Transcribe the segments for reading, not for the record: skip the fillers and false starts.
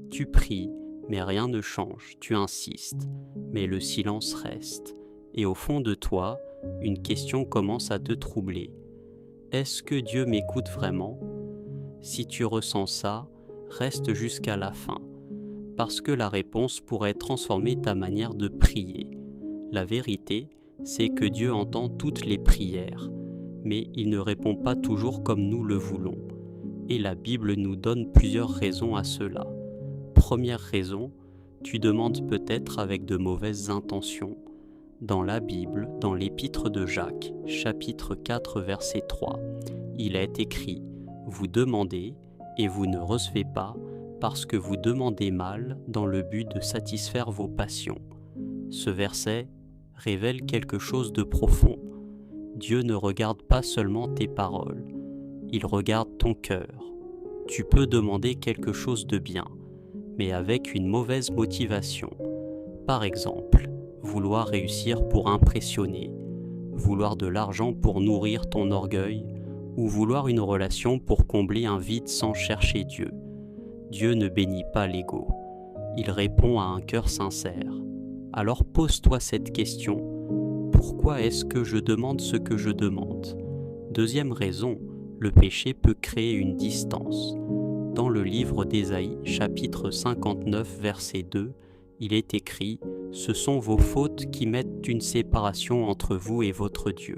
Tu pries, mais rien ne change, tu insistes, mais le silence reste. Et au fond de toi, une question commence à te troubler. Est-ce que Dieu m'écoute vraiment ? Si tu ressens ça, reste jusqu'à la fin, parce que la réponse pourrait transformer ta manière de prier. La vérité, c'est que Dieu entend toutes les prières, mais il ne répond pas toujours comme nous le voulons. Et la Bible nous donne plusieurs raisons à cela. Première raison, tu demandes peut-être avec de mauvaises intentions. Dans la Bible, dans l'épître de Jacques, chapitre 4, verset 3, il est écrit « Vous demandez et vous ne recevez pas parce que vous demandez mal dans le but de satisfaire vos passions. » Ce verset révèle quelque chose de profond. Dieu ne regarde pas seulement tes paroles, il regarde ton cœur. Tu peux demander quelque chose de bien, mais avec une mauvaise motivation. Par exemple, vouloir réussir pour impressionner, vouloir de l'argent pour nourrir ton orgueil, ou vouloir une relation pour combler un vide sans chercher Dieu. Dieu ne bénit pas l'ego, il répond à un cœur sincère. Alors pose-toi cette question, pourquoi est-ce que je demande ce que je demande ? Deuxième raison, le péché peut créer une distance. Dans le livre d'Ésaïe, chapitre 59, verset 2, il est écrit « Ce sont vos fautes qui mettent une séparation entre vous et votre Dieu.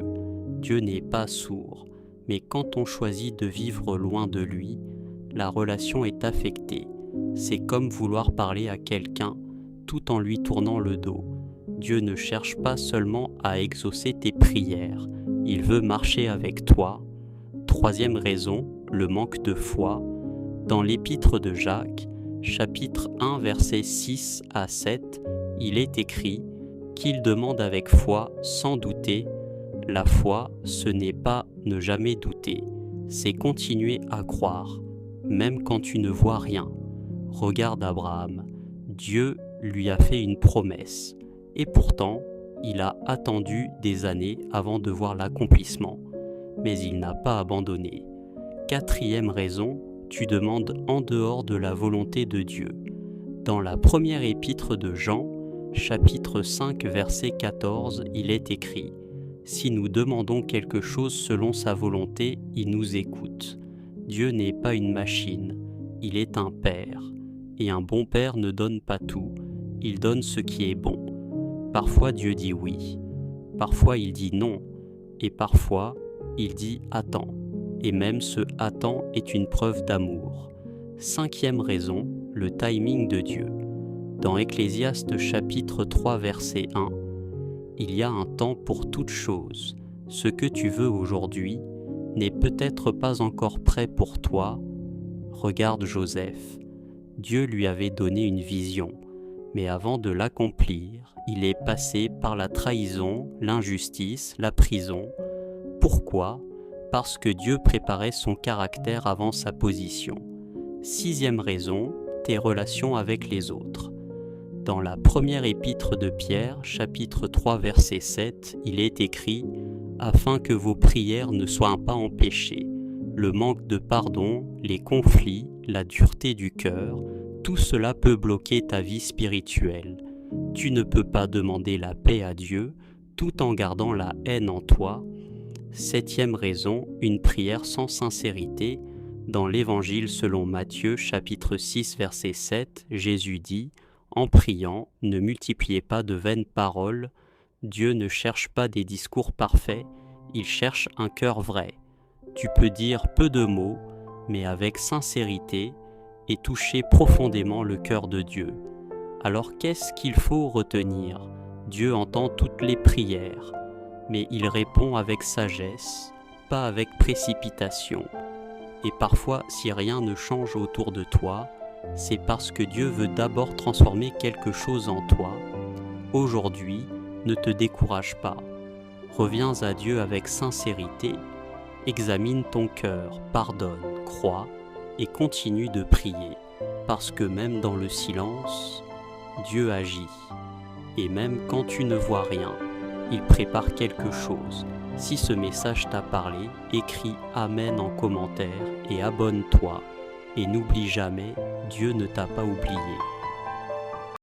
Dieu n'est pas sourd, mais quand on choisit de vivre loin de lui, la relation est affectée. C'est comme vouloir parler à quelqu'un tout en lui tournant le dos. Dieu ne cherche pas seulement à exaucer tes prières, il veut marcher avec toi. » Troisième raison, le manque de foi. Dans l'épître de Jacques, chapitre 1, versets 6 à 7, il est écrit qu'il demande avec foi sans douter. La foi, ce n'est pas ne jamais douter, c'est continuer à croire, même quand tu ne vois rien. Regarde Abraham, Dieu lui a fait une promesse, et pourtant, il a attendu des années avant de voir l'accomplissement, mais il n'a pas abandonné. Quatrième raison, tu demandes en dehors de la volonté de Dieu. Dans la première épître de Jean, chapitre 5, verset 14, il est écrit « Si nous demandons quelque chose selon sa volonté, il nous écoute. Dieu n'est pas une machine, il est un père. Et un bon père ne donne pas tout, il donne ce qui est bon. Parfois Dieu dit oui, parfois il dit non, et parfois il dit attends. Et même ce « attends » est une preuve d'amour. Cinquième raison, le timing de Dieu. Dans Ecclésiaste chapitre 3 verset 1, il y a un temps pour toute chose. Ce que tu veux aujourd'hui n'est peut-être pas encore prêt pour toi. Regarde Joseph. Dieu lui avait donné une vision, mais avant de l'accomplir, il est passé par la trahison, l'injustice, la prison. Pourquoi ? Parce que Dieu préparait son caractère avant sa position. Sixième raison, tes relations avec les autres. Dans la première épître de Pierre, chapitre 3, verset 7, il est écrit « Afin que vos prières ne soient pas empêchées. Le manque de pardon, les conflits, la dureté du cœur, tout cela peut bloquer ta vie spirituelle. Tu ne peux pas demander la paix à Dieu tout en gardant la haine en toi. » Septième raison, une prière sans sincérité. Dans l'Évangile selon Matthieu, chapitre 6, verset 7, Jésus dit « En priant, ne multipliez pas de vaines paroles. Dieu ne cherche pas des discours parfaits, il cherche un cœur vrai. Tu peux dire peu de mots, mais avec sincérité, et toucher profondément le cœur de Dieu. Alors qu'est-ce qu'il faut retenir ? Dieu entend toutes les prières, mais il répond avec sagesse, pas avec précipitation. Et parfois, si rien ne change autour de toi, c'est parce que Dieu veut d'abord transformer quelque chose en toi. Aujourd'hui, ne te décourage pas. Reviens à Dieu avec sincérité, examine ton cœur, pardonne, crois et continue de prier, parce que même dans le silence, Dieu agit. Et même quand tu ne vois rien, il prépare quelque chose. Si ce message t'a parlé, écris Amen en commentaire et abonne-toi. Et n'oublie jamais, Dieu ne t'a pas oublié.